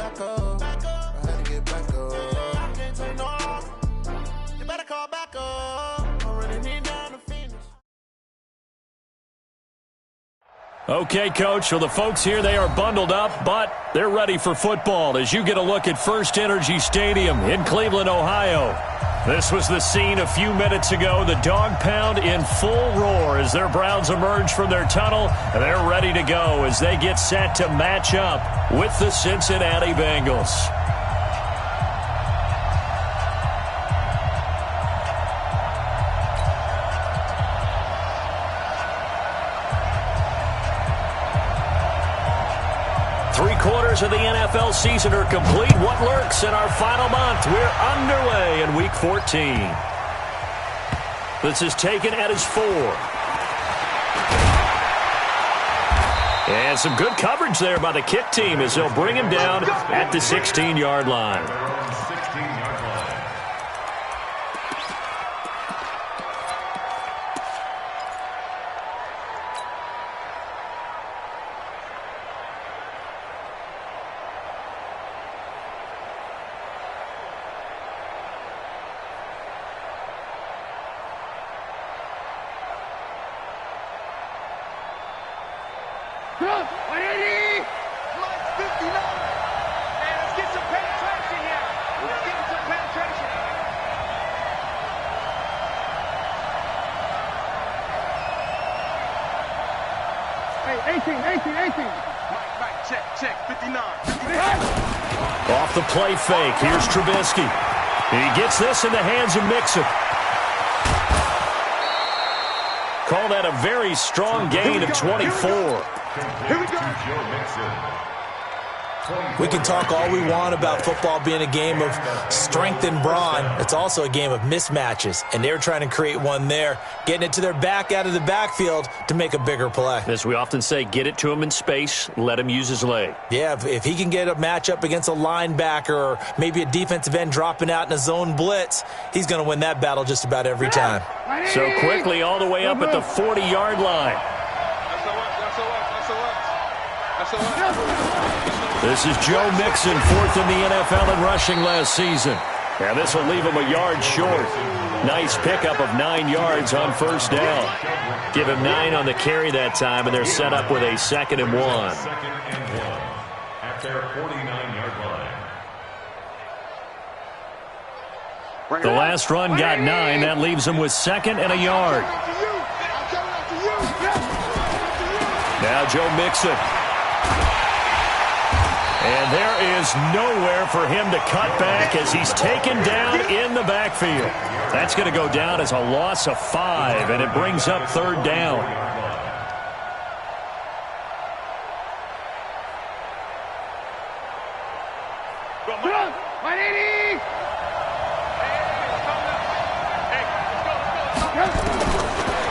back up. I had to get back up. You better call back up. I'm running it down to finish. Okay, Coach, so the folks here, they are bundled up, but they're ready for football as you get a look at First Energy Stadium in Cleveland, Ohio. This was the scene a few minutes ago. The dog pound in full roar as their Browns emerge from their tunnel, and they're ready to go as they get set to match up with the Cincinnati Bengals. Three-quarters of the NFL season are complete. What lurks in our final month? We're underway in Week 14. This is taken at his 4. And some good coverage there by the kick team as they'll bring him down at the 16-yard line. Check, 59. Off the play fake, here's Trubisky. He gets this in the hands of Mixon. Call that a very strong gain of 24. Here we go. We can talk all we want about football being a game of strength and brawn. It's also a game of mismatches, and they're trying to create one there, getting it to their back out of the backfield to make a bigger play. As we often say, get it to him in space, let him use his leg. Yeah, if he can get a matchup against a linebacker or maybe a defensive end dropping out in a zone blitz, he's going to win that battle just about every time. So quickly all the way up at the 40-yard line. This is Joe Mixon, 4th in the NFL in rushing last season. And this will leave him a yard short. Nice pickup of 9 yards on first down. Give him 9 on the carry that time, and they're set up with a 2nd and 1. At their 49-yard line. The last run got 9. That leaves him with 2nd and a yard. Now Joe Mixon. And there is nowhere for him to cut back as he's taken down in the backfield. That's going to go down as a loss of 5, and it brings up 3rd down.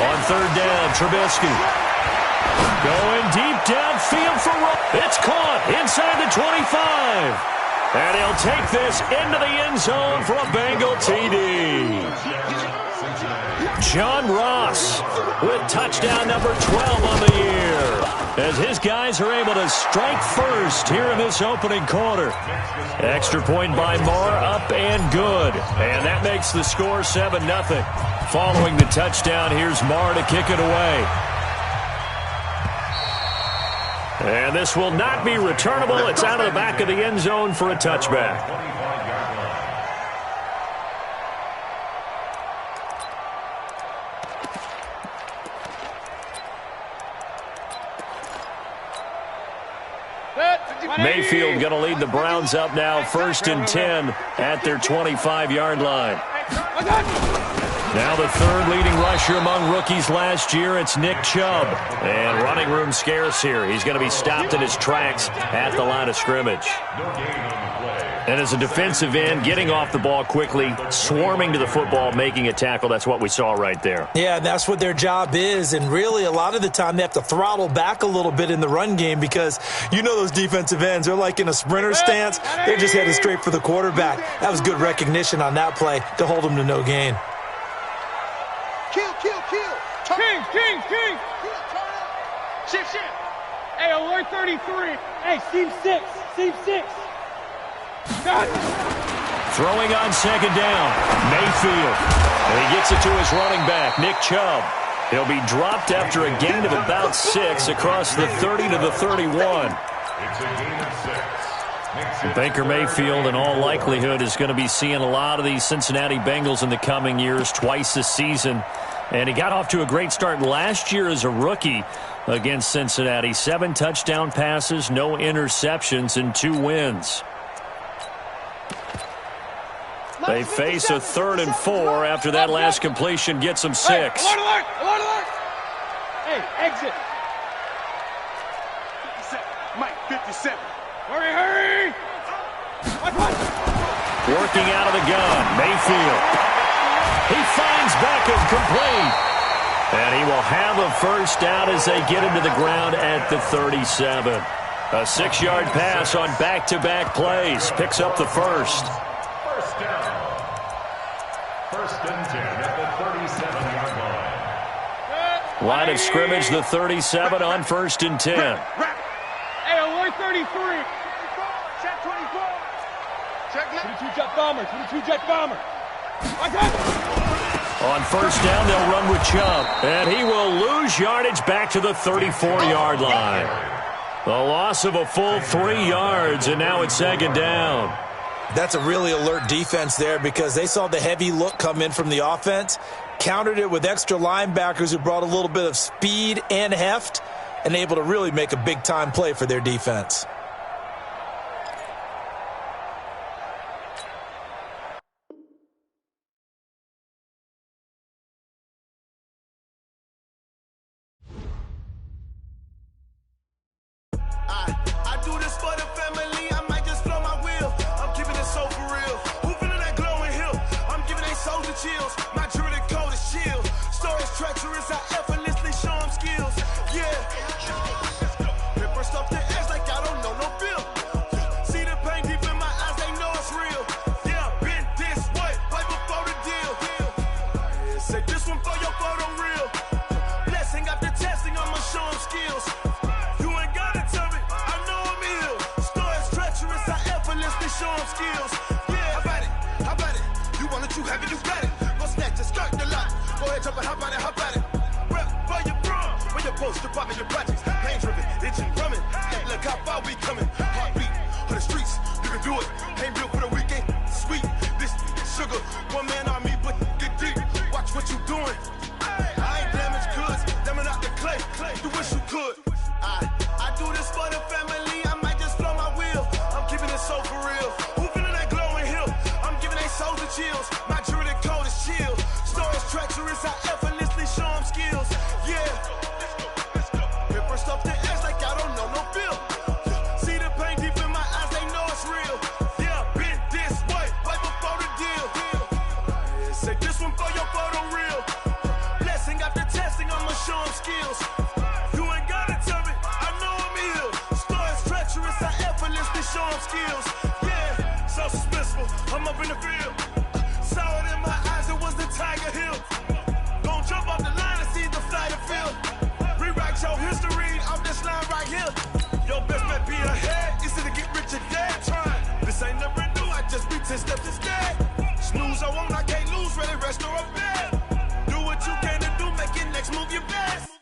On 3rd down, Trubisky. Going deep downfield for Rowe. It's caught inside the 25. And he'll take this into the end zone for a Bengal TD. John Ross with touchdown number 12 on the year. As his guys are able to strike first here in this opening quarter. Extra point by Marr, up and good. And that makes the score 7-0. Following the touchdown, here's Marr to kick it away. And this will not be returnable. It's out of the back of the end zone for a touchback. Mayfield going to lead the Browns up now, 1st and 10 at their 25-yard line. Now the 3rd leading rusher among rookies last year, it's Nick Chubb. And running room scarce here. He's going to be stopped in his tracks at the line of scrimmage. And as a defensive end, getting off the ball quickly, swarming to the football, making a tackle, that's what we saw right there. Yeah, that's what their job is. And really, a lot of the time, they have to throttle back a little bit in the run game because you know those defensive ends, they're like in a sprinter stance. They're just headed straight for the quarterback. That was good recognition on that play to hold them to no gain. King. Shift. Hey, alert 33. Hey, seam 6. Throwing on second down, Mayfield. And he gets it to his running back, Nick Chubb. He'll be dropped after a gain of about 6 across the 30 to the 31. It's a gain of 6. Baker Mayfield, in all likelihood, is going to be seeing a lot of these Cincinnati Bengals in the coming years, twice this season. And he got off to a great start last year as a rookie against Cincinnati. 7 touchdown passes, no interceptions, and 2 wins. They face a 3rd and 4 after that last completion gets them 6. Alert, alert, alert, alert. Hey, exit. 57. Mike, 57. Hurry, hurry. Working out of the gun, Mayfield. He finds Beckham complete. And he will have a first down as they get into the ground at the 37. A 6-yard pass on back-to-back plays. Picks up the first. First down. First and 10 at the 37-yard line. Line of scrimmage, the 37 on 1st and 10. Hey, alert 33. Check 24. Check 22 jet bomber. 22 jet bomber. On first down, they'll run with Chubb. And he will lose yardage back to the 34-yard line. The loss of a full 3 yards, and now it's 2nd down. That's a really alert defense there because they saw the heavy look come in from the offense, countered it with extra linebackers who brought a little bit of speed and heft, and able to really make a big-time play for their defense. I do this for the family. I might just blow my wheel. I'm keeping it so for real. Who feeling that glowing hill? I'm giving they soldier chills. My jewelry code is shield. Stories treacherous. I effortlessly show them skills. Yeah. Paper stuff the edge like I don't know no feel. See the pain deep in my eyes. They know it's real. Yeah, been this way right before the deal. Say this one for your photo real. Blessing after testing. I'ma show them skills. Show them skills. Yeah, how about it? You want it, you have it, you got it. Go snatch it, skirt the lot. Go ahead, jump it, how about it? Rep for your bro, for your post, your pop, your projects. Pain driven, itching, drumming. Look how far we coming. Heartbeat for the streets, you can do it. Ain't built for the weekend, sweet. This sugar, one man army, but get deep. Watch what you doing. I ain't damaged goods, damn out the clay. You wish you could. I do this for the family. I might just blow my wheel. I'm keeping it so for real. Who feeling that glowing hill? I'm giving they soldier chills. My jewelry code is shield. Stories treacherous. I effortlessly show them skills. Yeah. Paper stuff the edge like I don't know no feel. See the pain deep in my eyes. They know it's real. Yeah, been this way right before the deal. Say this one for your photo real. Blessing after testing. I'ma show them skills. Show them skills, yeah, so suspenseful. I'm up in the field, saw it in my eyes, it was the Tiger Hill. Gon' jump off the line and see the flight of field. Rewrite your history off this line right here. Your best bet be ahead, easy to get rich or dead. This ain't never new, I just be 10 steps instead. Snooze I won't, I can't lose, ready, rest or a bed. Do what you can to do, make your next move your best.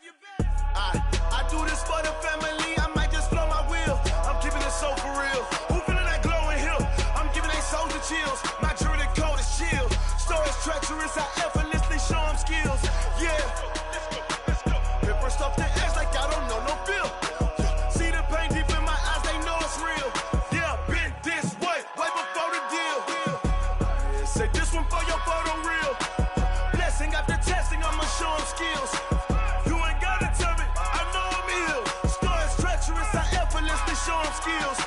I do this for the family, I might just blow my wheel. I'm keeping it so for real. Who feeling that glowing hill? I'm giving they soldier chills. My jewelry code is shield. Stories treacherous. I effortlessly show them skills. Yeah. Paper stuff the edge like I don't know no feel. See the pain deep in my eyes. They know it's real. Yeah, been this way right before the deal. Say this one for your photo real. Blessing after testing. I'ma show them skills. You ain't gotta tell me. I know I'm ill. Stories treacherous. I effortlessly show them skills.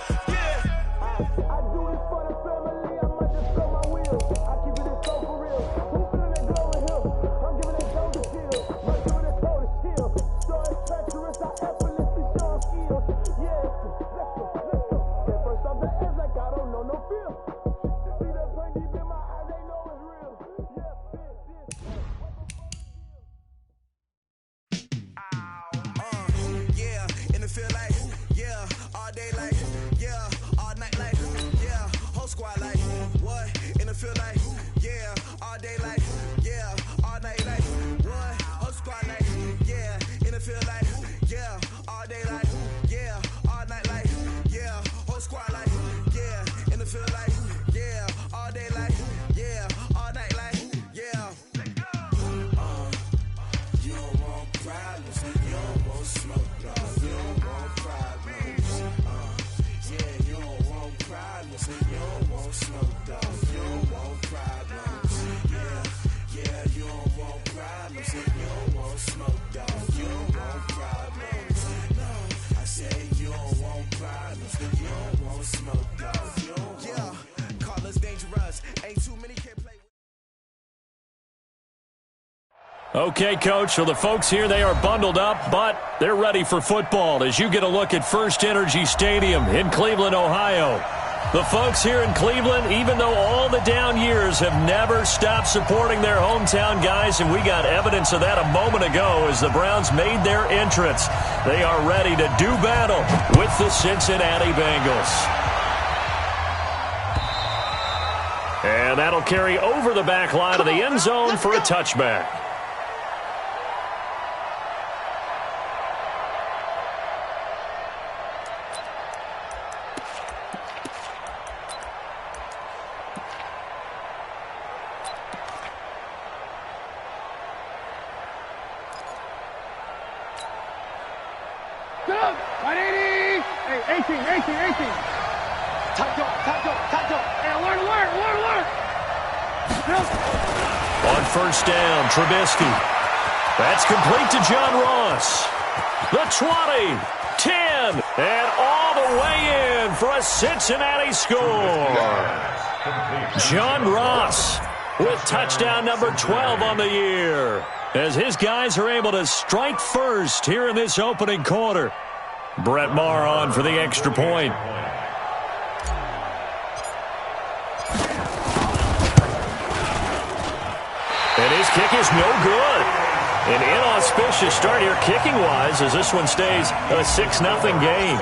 dangerous. Ain't too many can play. Okay, Coach, so the folks here, they are bundled up, but they're ready for football as you get a look at First Energy Stadium in Cleveland, Ohio. The folks here in Cleveland, even though all the down years, have never stopped supporting their hometown guys, and we got evidence of that a moment ago as the Browns made their entrance. They are ready to do battle with the Cincinnati Bengals. And that'll carry over the back line of the end zone for a touchback. On first down, Trubisky. That's complete to John Ross. The 20, 10, and all the way in for a Cincinnati score. John Ross with touchdown number 12 on the year, as his guys are able to strike first here in this opening quarter. Brett Maher on for the extra point. And his kick is no good. An inauspicious start here kicking-wise as this one stays a 6-0 game.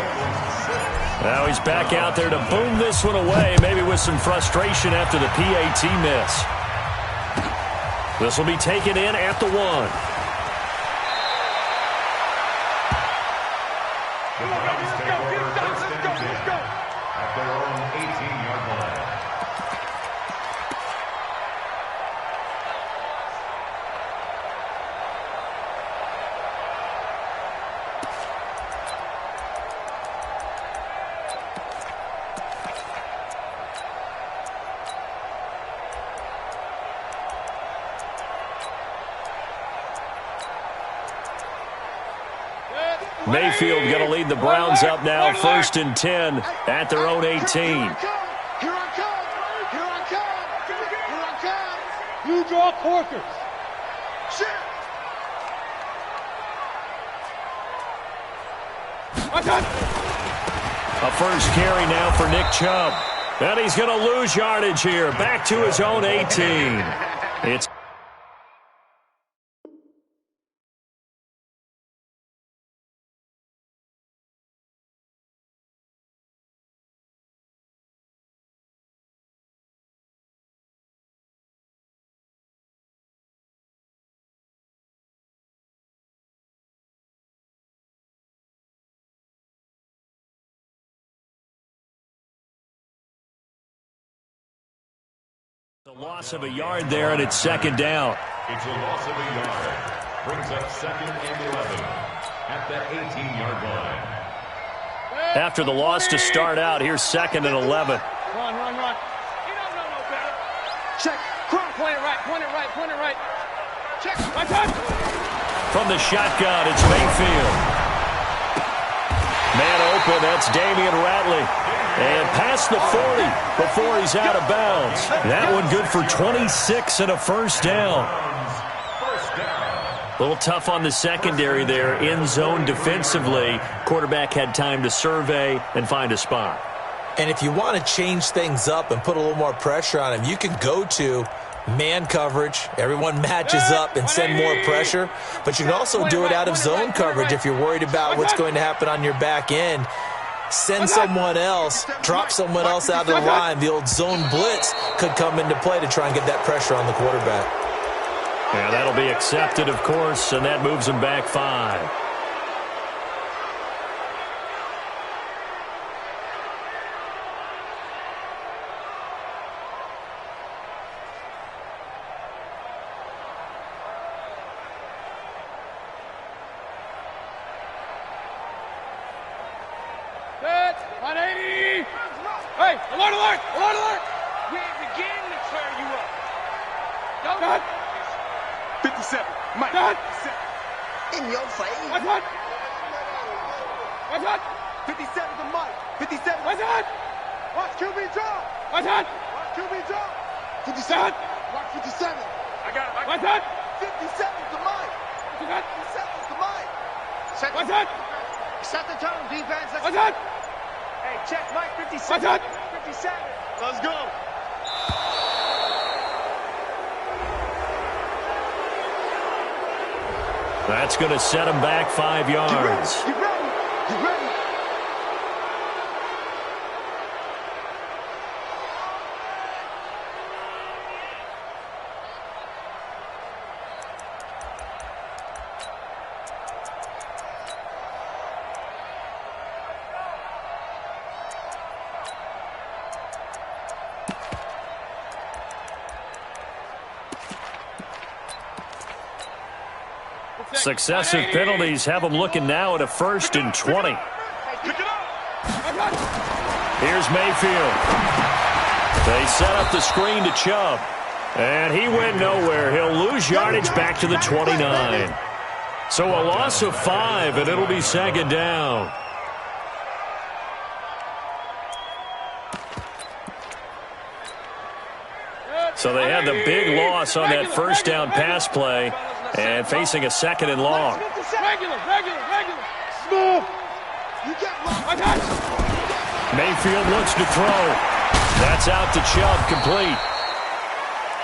Now he's back out there to boom this one away, maybe with some frustration after the PAT miss. This will be taken in at the 1. The Browns take over first and 10 at their own 18-yard line. Mayfield going to lead the Browns up now, first and 10 at their own 18. Here I come. You draw corkers. A first carry now for Nick Chubb. And he's going to lose yardage here, back to his own 18. It's a loss of a yard there, and it's second down. It's a loss of a yard. Brings up second and 11 at the 18-yard line. After the loss to start out, here's second and 11. Run. He don't know no better. Check. Point it right. Check. From the shotgun, it's Mayfield. Man open, that's Damian Ratley. And past the 40 before he's out of bounds. That one good for 26 and a first down. A little tough on the secondary there, in zone defensively. Quarterback had time to survey and find a spot. And if you want to change things up and put a little more pressure on him, you can go to man coverage. Everyone matches up and send more pressure. But you can also do it out of zone coverage if you're worried about what's going to happen on your back end. Send someone else, drop someone else out of the line. The old zone blitz could come into play to try and get that pressure on the quarterback. Yeah, that'll be accepted, of course, and that moves him back 5. Hey, alert! We ain't beginning to turn you up. Go. 57, Mike. 57. In your face. What's 57 to Mike. 57. Watch QB draw. QB drop. 57. Mark 57. I got it. What's that? 57 is the mic. 57 is the mic. What's that? Set the tone, defense. What's that? Hey, check Mike 57. What's that? 57. Let's go. That's going to set him back 5 yards. You ready? You ready? Successive penalties have them looking now at a 1st and 20. Here's Mayfield. They set up the screen to Chubb. And he went nowhere. He'll lose yardage back to the 29. So a loss of 5, and it'll be 2nd down. So they had the big loss on that 1st down pass play. And facing a 2nd and long. Regular. Smooth. Mayfield looks to throw. That's out to Chubb, complete.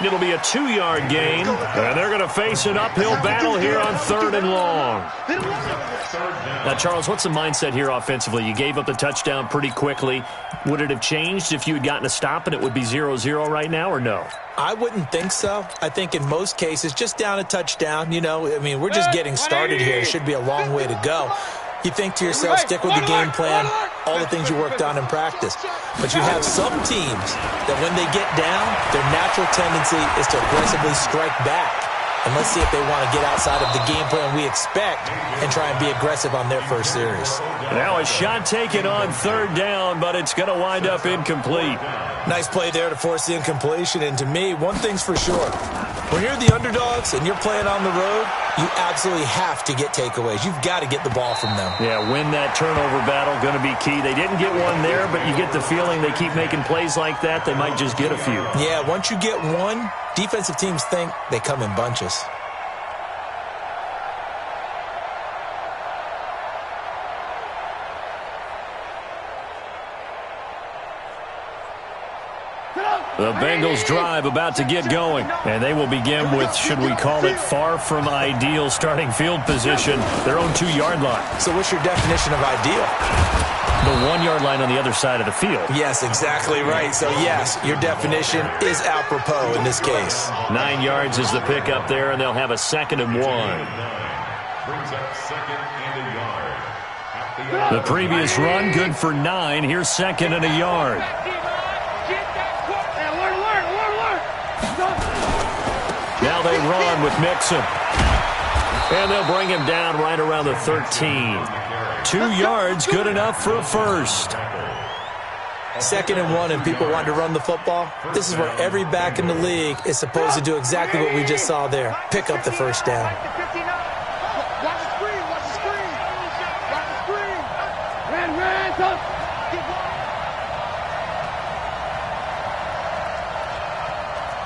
It'll be a 2-yard gain, and they're going to face an uphill battle here on 3rd and long. Now, Charles, what's the mindset here offensively? You gave up the touchdown pretty quickly. Would it have changed if you had gotten a stop and it would be 0-0 right now, or no? I wouldn't think so. I think in most cases, just down a touchdown, we're just getting started here. It should be a long way to go. You think to yourself, stick with the game plan, all the things you worked on in practice. But you have some teams that when they get down, their natural tendency is to aggressively strike back. And let's see if they want to get outside of the game plan we expect and try and be aggressive on their first series. Now a shot taken on 3rd down, but it's going to wind up incomplete. Nice play there to force the incompletion. And to me, one thing's for sure. When you're the underdogs and you're playing on the road, you absolutely have to get takeaways. You've got to get the ball from them. Yeah, win that turnover battle, going to be key. They didn't get one there, but you get the feeling they keep making plays like that, they might just get a few. Yeah, once you get one, defensive teams think they come in bunches. The Bengals drive about to get going, and they will begin with, should we call it, far from ideal starting field position, their own 2-yard line. So what's your definition of ideal? The 1-yard line on the other side of the field. Yes, exactly right. So yes, your definition is apropos in this case. 9 yards is the pickup there, and they'll have a 2nd and 1. Brings up 2nd and a yard. The previous run, good for 9. Here's 2nd and a yard. Now they run with Mixon. And they'll bring him down right around the 13. 2 yards, good enough for a 1st. 2nd and 1, and people want to run the football. This is where every back in the league is supposed to do exactly what we just saw there. Pick up the 1st down. Watch the screen. Watch the screen. Watch the screen. Ran, tough.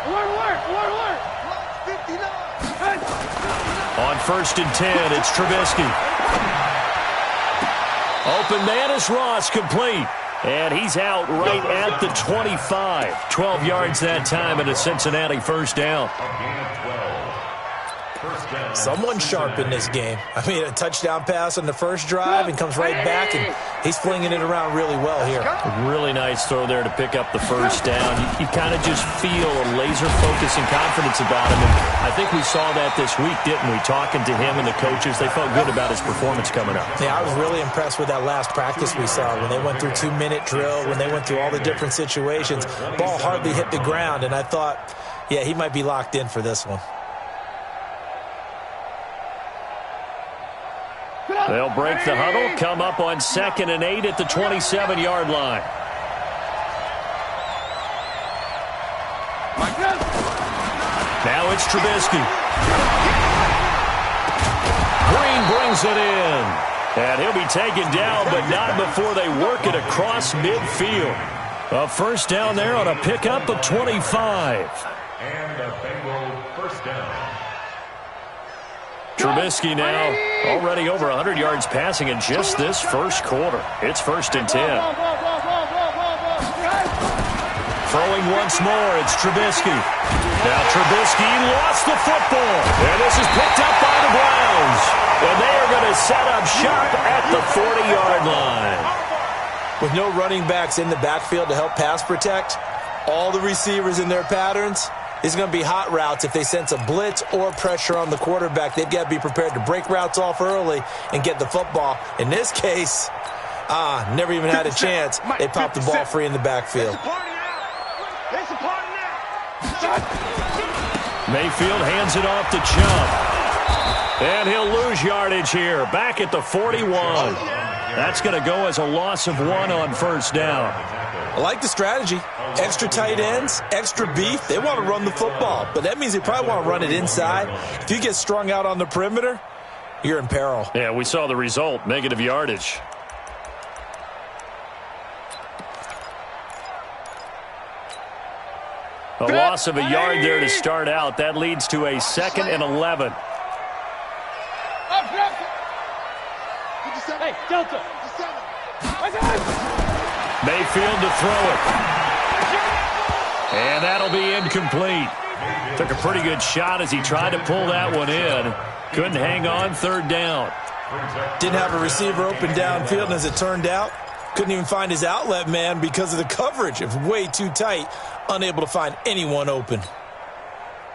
Alert. 59. On 1st and 10, it's Trubisky. Open man is Ross, complete. And he's out right at the 25. 12 yards that time and a Cincinnati 1st down. Someone sharp in this game. I mean, a touchdown pass on the first drive and comes right back, and he's flinging it around really well here. Really nice throw there to pick up the 1st down. You kind of just feel a laser focus and confidence about him. And I think we saw that this week, didn't we? Talking to him and the coaches, they felt good about his performance coming up. Yeah, I was really impressed with that last practice we saw when they went through 2-minute drill, when they went through all the different situations. Ball hardly hit the ground, and I thought, yeah, he might be locked in for this one. They'll break the huddle, come up on 2nd and 8 at the 27-yard line. Now it's Trubisky. Green brings it in. And he'll be taken down, but not before they work it across midfield. A first down there on a pickup of 25. And a Bengal first down. Trubisky now already over 100 yards passing in just this first quarter. It's 1st and 10. Throwing once more, it's Trubisky. Now Trubisky lost the football. And this is picked up by the Browns. And they are going to set up shop at the 40-yard line. With no running backs in the backfield to help pass protect, all the receivers in their patterns, it's going to be hot routes if they sense a blitz or pressure on the quarterback. They've got to be prepared to break routes off early and get the football. In this case, never even had a chance. They popped the ball free in the backfield. Mayfield hands it off to Chubb. And he'll lose yardage here. Back at the 41. That's going to go as a loss of 1 on first down. I like the strategy. Extra tight ends, extra beef. They want to run the football, but that means they probably want to run it inside. If you get strung out on the perimeter, you're in peril. Yeah, we saw the result, negative yardage. A loss of a yard there to start out. That leads to a 2nd and 11. Hey, Delta. Mayfield to throw it. And that'll be incomplete. Took a pretty good shot as he tried to pull that one in. Couldn't hang on, 3rd down. Didn't have a receiver open downfield, and as it turned out, couldn't even find his outlet man because of the coverage. It was way too tight, unable to find anyone open.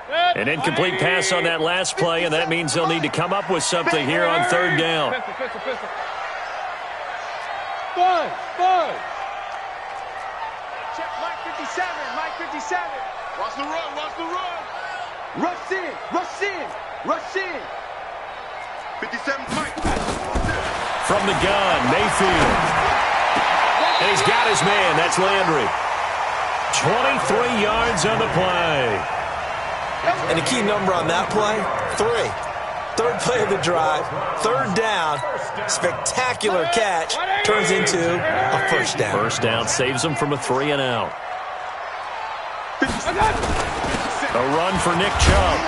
An incomplete pass on that last play, and that means they'll need to come up with something here on 3rd down. Five. Check Mike 57, Mike 57. Watch the run. Rush in. 57, Mike. From the gun, Mayfield. And he's got his man. That's Landry. 23 yards on the play. And the key number on that play, 3. 3rd play of the drive, 3rd down, spectacular catch, turns into a first down. First down saves them from a 3 and out. A run for Nick Chubb.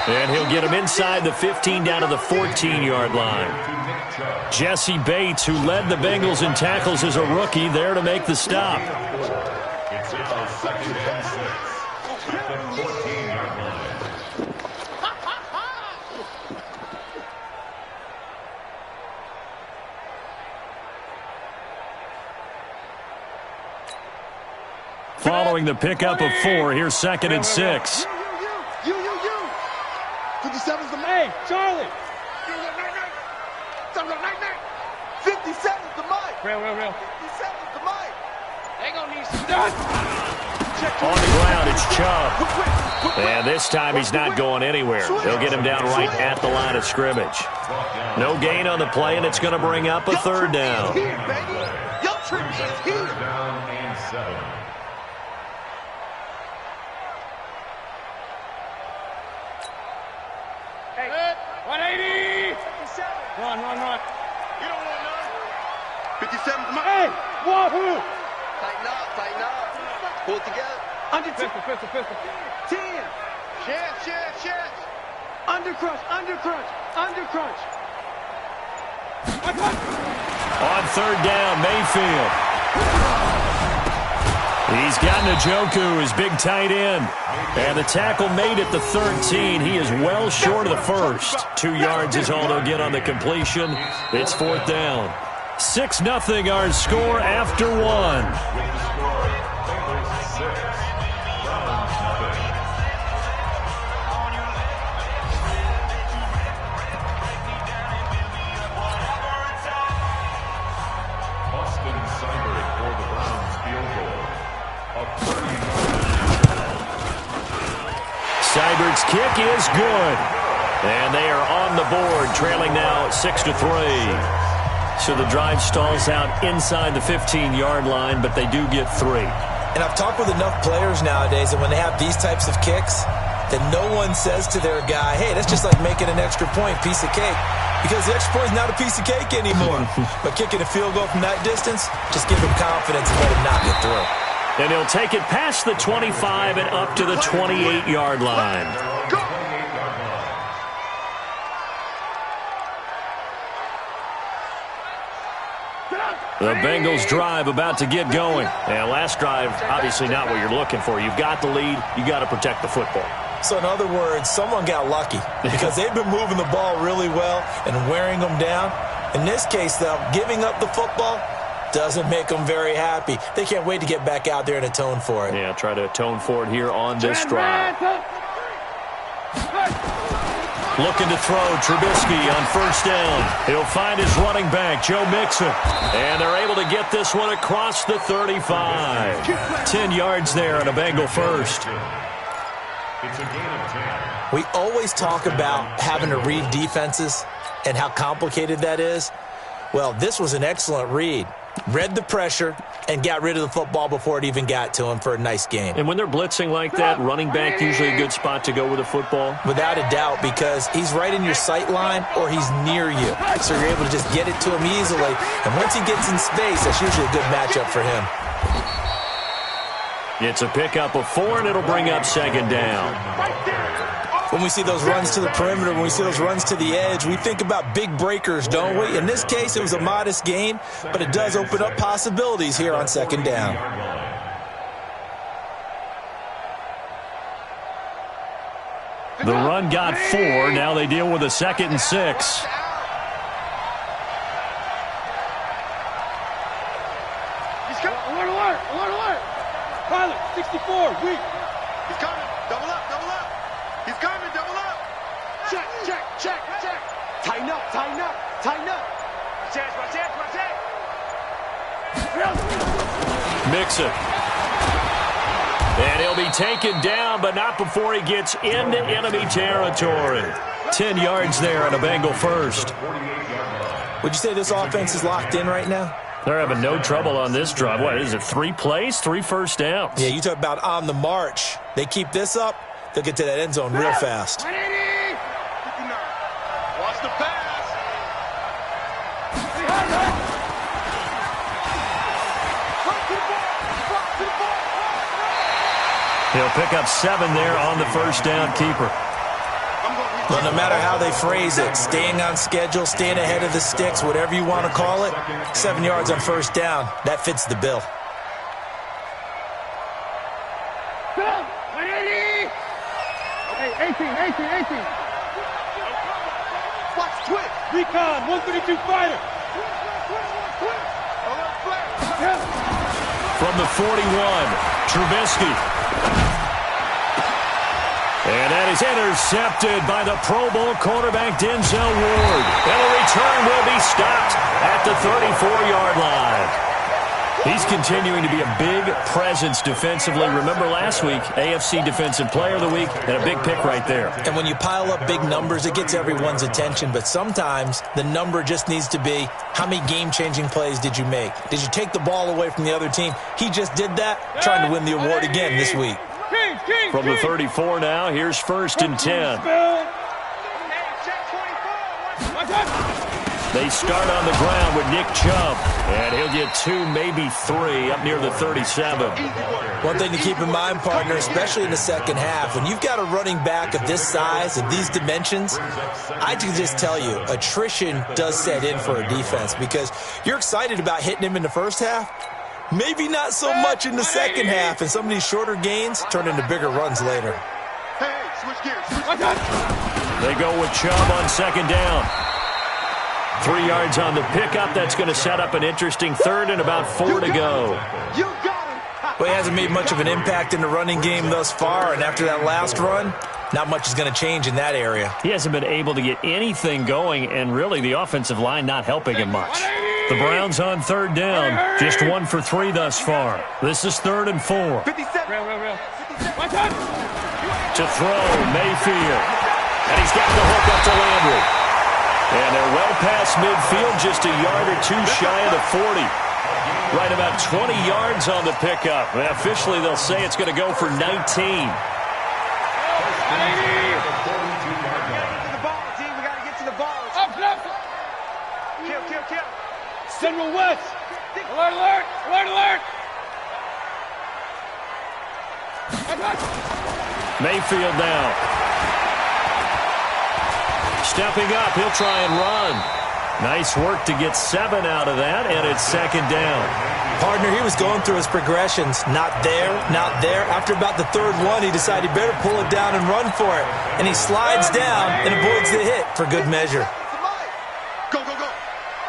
And he'll get him inside the 15 down to the 14-yard line. Jesse Bates, who led the Bengals in tackles as a rookie, there to make the stop. It's a 2nd and 6 at the 14-yard line. Following the pickup of 4, here's 2nd and 6. You. 57's the man. Charlie. 57's the mic. Real. 57's the mic. They gonna need some. On the ground, it's Chubb. And this time he's not going anywhere. They'll get him down right at the line of scrimmage. No gain on the play, and it's going to bring up a 3rd down. Down and 7. Hey, 180. 57. Run. You don't want none. 57's my. Hey, wahoo. Tighten up. Pull it together. Under pistol. 10. Chance. Undercrunch. On 3rd down, Mayfield. He's got Njoku, his big tight end. And the tackle made at the 13. He is well short of the first. 2 yards is all they'll get on the completion. It's 4th down. 6-0 our score after 1. Seibert's kick is good. And they are on the board, trailing now 6-3. So the drive stalls out inside the 15-yard line, but they do get 3. And I've talked with enough players nowadays that when they have these types of kicks, that no one says to their guy, hey, that's just like making an extra point, piece of cake. because the extra point is not a piece of cake anymore. But kicking a field goal from that distance, just give him confidence and let him not get through. And he'll take it past the 25 and up to the 28-yard line. The Bengals drive about to get going. And last drive, obviously not what you're looking for. You've got the lead. You got to protect the football. So in other words, someone got lucky because they've been moving the ball really well and wearing them down. In this case, though, giving up the football doesn't make them very happy. They can't wait to get back out there and atone for it. Yeah, try to atone for it here on this drive. Looking to throw Trubisky on first down. He'll find his running back, Joe Mixon. And they're able to get this one across the 35. 10 yards there and a Bengal first. It's a gain of 10. We always talk about having to read defenses and how complicated that is. Well, this was an excellent read. Read the pressure and got rid of the football before it even got to him for a nice gain. And when they're blitzing like that, running back usually a good spot to go with the football? Without a doubt, because he's right in your sight line or he's near you. So you're able to just get it to him easily. And once he gets in space, that's usually a good matchup for him. It's a pickup of 4, and it'll bring up second down. When we see those runs to the perimeter, when we see those runs to the edge, we think about big breakers, don't we? In this case, it was a modest gain, but it does open up possibilities here on second down. The run got 4. Now they deal with a 2nd and 6. Alert! Pilot, 64, weak. He's coming. Double up. He's coming. Double up. Check. Tighten up. Watch it. Mixon. And he'll be taken down, but not before he gets into enemy territory. 10 yards there and a Bengal first. Would you say this offense is locked in right now? They're having no trouble on this drive. What is it, 3 plays, 3 first downs? Yeah, you talk about on the march. They keep this up, they'll get to that end zone real fast. 180. 59. Watch the pass. He'll pick up 7 there on the first down keeper. Well, no matter how they phrase it, staying on schedule, staying ahead of the sticks, whatever you want to call it, 7 yards on first down, that fits the bill. 180. Hey, 18. Watch twitch. Recon, 132 fighter. From the 41, Trubisky. And that is intercepted by the Pro Bowl quarterback Denzel Ward. And the return will be stopped at the 34-yard line. He's continuing to be a big presence defensively. Remember last week, AFC Defensive Player of the Week, and a big pick right there. And when you pile up big numbers, it gets everyone's attention. But sometimes the number just needs to be, how many game-changing plays did you make? Did you take the ball away from the other team? He just did that, trying to win the award again this week. From the 34 now, here's 1st and 10. They start on the ground with Nick Chubb, and he'll get 2, maybe 3, up near the 37. One thing to keep in mind, partner, especially in the second half, when you've got a running back of this size, of these dimensions, I can just tell you, attrition does set in for a defense because you're excited about hitting him in the first half. Maybe not so much in the second half, and some of these shorter gains turn into bigger runs later. Hey, switch gears. They go with Chubb on second down. 3 yards on the pickup. That's going to set up an interesting 3rd and about 4 to go. You got him. Well, he hasn't made much of an impact in the running game thus far, and after that last run, not much is going to change in that area. He hasn't been able to get anything going, and really the offensive line not helping him much. The Browns on 3rd down, just 1 for 3 thus far. This is 3rd and 4. 57. Real. To throw, Mayfield. And he's got the hook up to Landry. And they're well past midfield, just a yard or 2 shy of the 40. Right about 20 yards on the pickup. And officially they'll say it's going to go for 19. To the ball, team. We got to get to the ball. Up. Kill. Central West. Alert. Mayfield now. Stepping up, he'll try and run. Nice work to get 7 out of that, and it's second down. Partner, he was going through his progressions. Not there. After about the third one, he decided he better pull it down and run for it. And he slides down and avoids the hit for good measure. Go.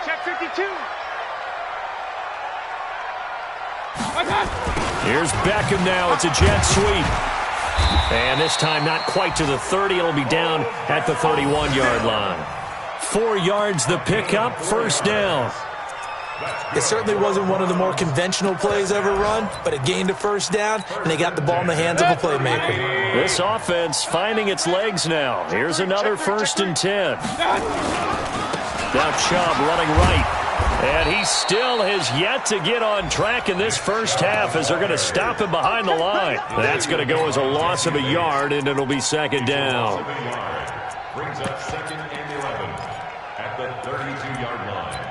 Check 52. Here's Beckham now. It's a jet sweep. And this time not quite to the 30. It'll be down at the 31-yard line. 4 yards the pickup, first down. It certainly wasn't one of the more conventional plays ever run, but it gained a first down, and they got the ball in the hands of a playmaker. This offense finding its legs now. Here's another 1st and 10. Now Chubb running right. And he still has yet to get on track in this first half as they're going to stop him behind the line. That's going to go as a loss of a yard, and it'll be second down. Brings up 2nd and 11 at the 32-yard line.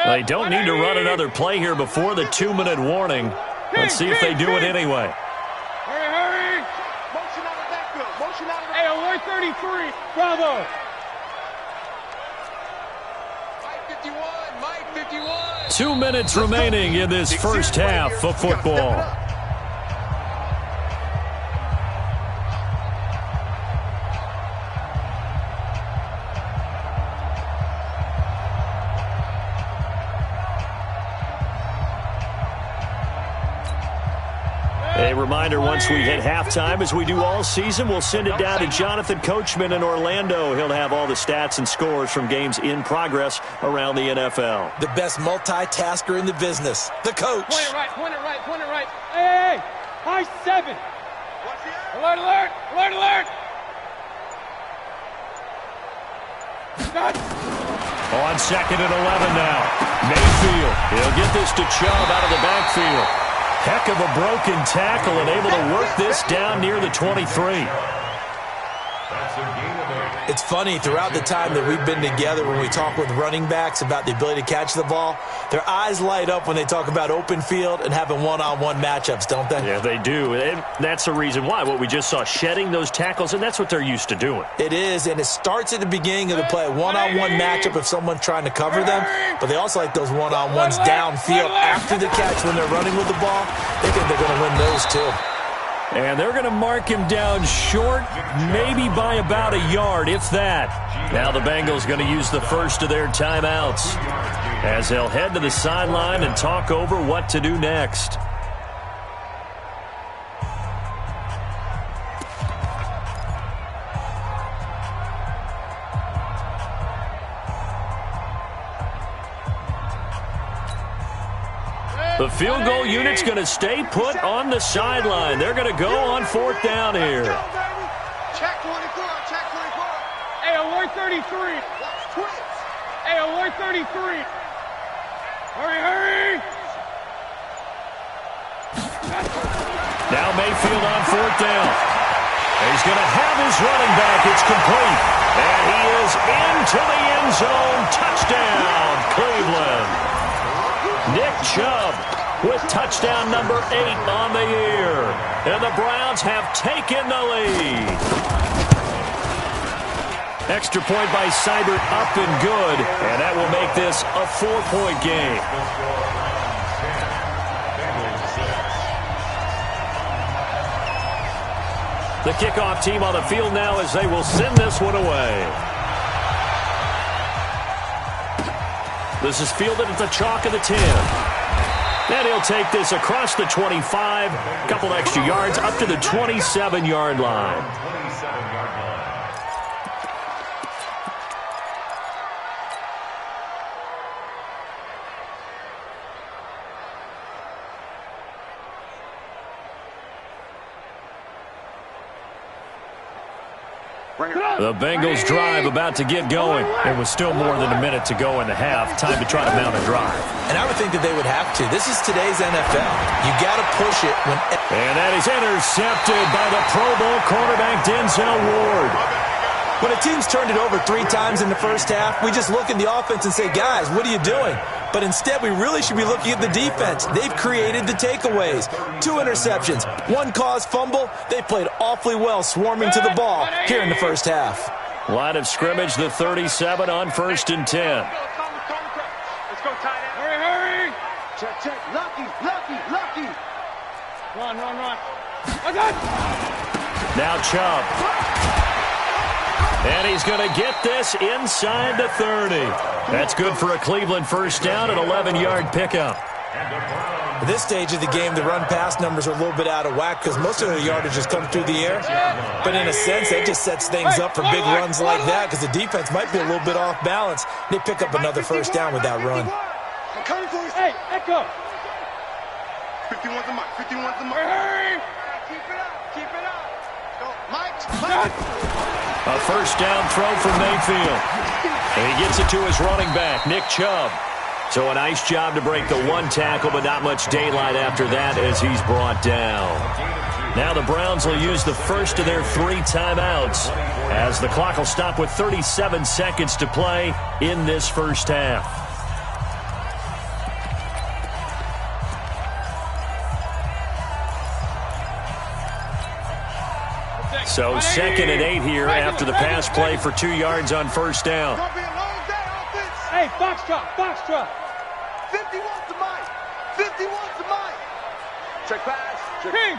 They don't need to run another play here before the 2-minute warning. Let's see if they do it anyway. Hurry. Motion out of the backfield. Hey, alert 33. Bravo. Mike 51. 2 minutes remaining in this first half of football. A reminder, once we hit halftime, as we do all season, we'll send it down to Jonathan Coachman in Orlando. He'll have all the stats and scores from games in progress around the NFL. The best multitasker in the business, the coach. Point it right. Hey, high 7. Alert. On 2nd and 11 now. Mayfield, he'll get this to Chubb out of the backfield. Heck of a broken tackle and able to work this down near the 23. It's funny, throughout the time that we've been together, when we talk with running backs about the ability to catch the ball, their eyes light up when they talk about open field and having one-on-one matchups, don't they? Yeah, they do. And that's the reason why. What we just saw, shedding those tackles, and that's what they're used to doing. It is, and it starts at the beginning of the play, a one-on-one matchup if someone's trying to cover them, but they also like those one-on-ones downfield after the catch when they're running with the ball. They think they're going to win those too. And they're going to mark him down short, maybe by about a yard, if that. Now the Bengals going to use the first of their timeouts as they'll head to the sideline and talk over what to do next. The field goal unit's going to stay put on the sideline. They're going to go on 4th down here. Check 24. Hey, alert 33. Hey, alert 33. Hurry. Now Mayfield on 4th down. He's going to have his running back. It's complete. And he is into the end zone. Touchdown, Cleveland. Nick Chubb with touchdown number 8 on the year. And the Browns have taken the lead. Extra point by Seibert up and good. And that will make this a 4-point game. The kickoff team on the field now as they will send this one away. This is fielded at the chalk of the 10. And he'll take this across the 25. A couple extra yards up to the 27-yard line. The Bengals drive about to get going. It was still more than a minute to go in the half. Time to try to mount a drive. And I would think that they would have to. This is today's NFL. You got to push it when... And that is intercepted by the Pro Bowl cornerback Denzel Ward. When a team's turned it over 3 times in the first half, we just look at the offense and say, guys, what are you doing? But instead, we really should be looking at the defense. They've created the takeaways. 2 interceptions, 1 caused fumble. They played awfully well swarming to the ball here in the first half. Line of scrimmage, the 37 on 1st and 10. Let's go, tight end. Hurry. Check. Lucky. Run. Now Chubb. And he's going to get this inside the 30. That's good for a Cleveland first down, an 11-yard pickup. At this stage of the game, the run-pass numbers are a little bit out of whack because most of the yardage has come through the air. But in a sense, that just sets things up for big runs like that because the defense might be a little bit off balance. They pick up another first down with that run. Hey, Echo. 51's the mic. 51's the mic. Hurry. Keep it up. Go, Mike. A first down throw from Mayfield. And he gets it to his running back, Nick Chubb. So a nice job to break the 1 tackle, but not much daylight after that as he's brought down. Now the Browns will use the first of their 3 timeouts as the clock will stop with 37 seconds to play in this first half. So 2nd and 8 here after the pass play for 2 yards on first down. Hey, box drop. 51's the mic. 51's the mic. Check pass. King.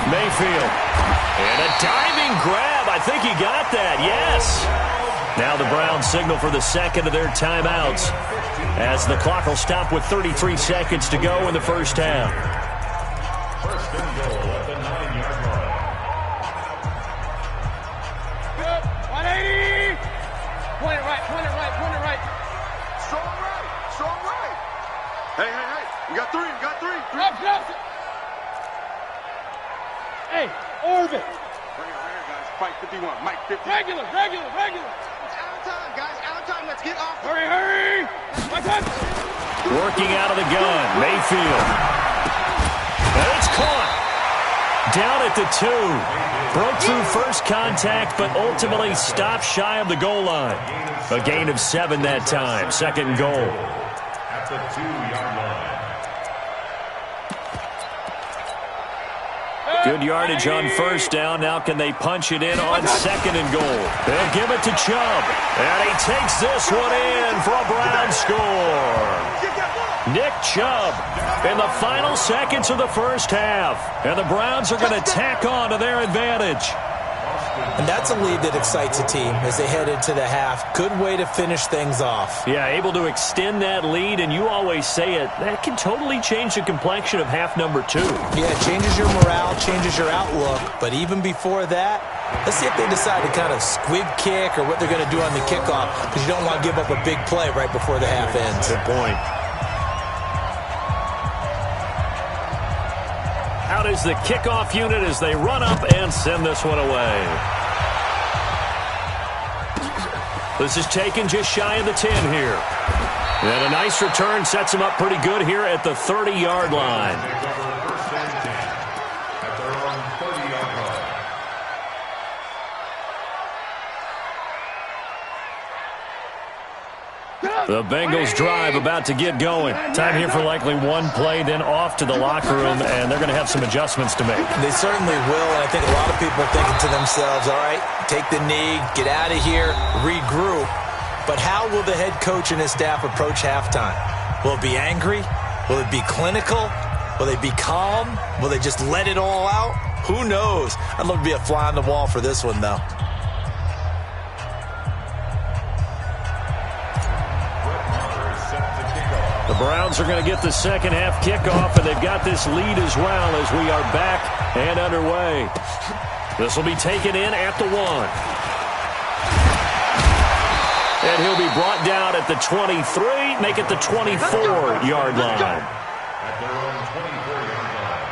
Mayfield. And a diving grab. I think he got that. Yes. Now the Browns signal for the 2nd of their timeouts as the clock will stop with 33 seconds to go in the first half. First and goal at the 9-yard line. 180. Point it right. Strong right. Hey. We got three. Drop. Hey, orbit. Bring it here, guys. Fight 51. Mike 50. Regular. It's out of time, guys. Out of time. Let's get off. Hurry. Working out of the gun, Mayfield. And it's caught. Down at the 2. Broke through first contact, but ultimately stopped shy of the goal line. A gain of 7 that time. 2nd and goal. At the 2-yard line. Good yardage on first down. Now can they punch it in on 2nd and goal? They'll give it to Chubb. And he takes this one in for a Brown score. Nick Chubb in the final seconds of the first half. And the Browns are going to tack on to their advantage. And that's a lead that excites a team as they head into the half. Good way to finish things off. Yeah, able to extend that lead, and you always say it, that can totally change the complexion of half number 2. Yeah, it changes your morale, changes your outlook. But even before that, let's see if they decide to kind of squib kick or what they're going to do on the kickoff, because you don't want to give up a big play right before the half ends. Good point. Out is the kickoff unit as they run up and send this one away. This is taken just shy of the 10 here. And a nice return sets him up pretty good here at the 30-yard line. First and 10 at their own 30-yard line. The Bengals drive about to get going. Time here for likely one play, then off to the locker room, and they're going to have some adjustments to make. They certainly will, and I think a lot of people are thinking to themselves, all right, take the knee, get out of here, regroup. But how will the head coach and his staff approach halftime? Will it be angry? Will it be clinical? Will they be calm? Will they just let it all out? Who knows? I'd love to be a fly on the wall for this one, though. The Browns are going to get the second half kickoff, and they've got this lead as well as we are back and underway. This will be taken in at the 1. And he'll be brought down at the 23, make it the 24-yard line. At their own 24-yard line.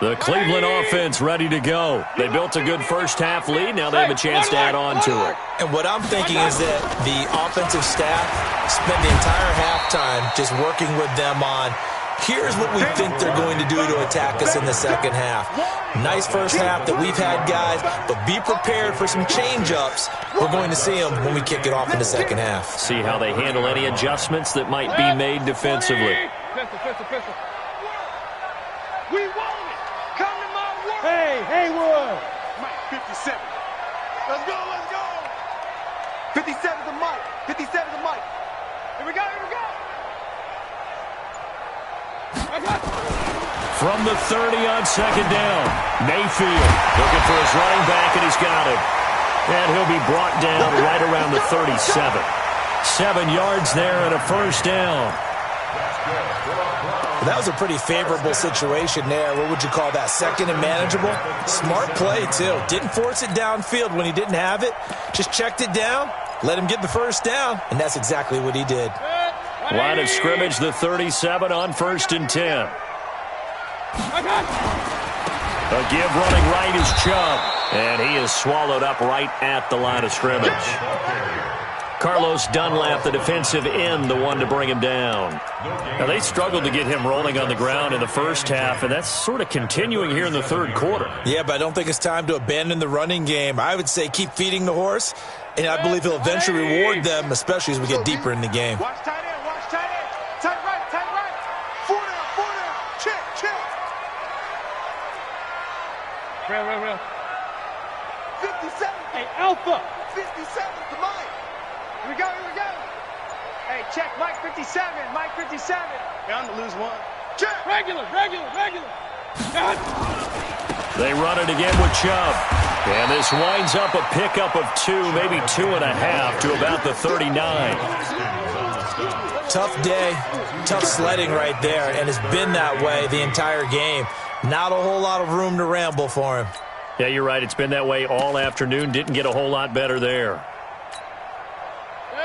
The Cleveland offense ready to go. They built a good first-half lead. Now they have a chance to add on to it. And what I'm thinking is that the offensive staff spent the entire halftime just working with them on, here's what we think they're going to do to attack us in the second half. Nice first half that we've had, guys, but be prepared for some change-ups. We're going to see them when we kick it off in the second half. See how they handle any adjustments that might be made defensively. Pistol. We want it. Come to my world. Hey, Haywood. Mike, 57. Let's go. 57 to Mike. 57 to Mike. Here we go. From the 30 on second down, Mayfield looking for his running back, and he's got him. And he'll be brought down right around the 37. 7 yards there and a first down. That was a pretty favorable situation there. What would you call that? Second and manageable? Smart play, too. Didn't force it downfield when he didn't have it. Just checked it down, let him get the first down, and that's exactly what he did. Line of scrimmage, the 37 on 1st and 10. A give running right is Chubb, and he is swallowed up right at the line of scrimmage. Carlos Dunlap, the defensive end, the one to bring him down. Now, they struggled to get him rolling on the ground in the first half, and that's sort of continuing here in the third quarter. Yeah, but I don't think it's time to abandon the running game. I would say keep feeding the horse, and I believe he'll eventually reward them, especially as we get deeper in the game. Watch tight end. Tight right. 4 down. Check. Real. 57. Hey, Alpha. 57 to Mike. Here we go. Hey, check Mike 57. Bound to lose one. Check. Regular. They run it again with Chubb. And this winds up a pickup of 2, maybe 2.5 to about the 39. Tough day, tough sledding right there, and it's been that way the entire game. Not a whole lot of room to ramble for him. Yeah, you're right. It's been that way all afternoon. Didn't get a whole lot better there.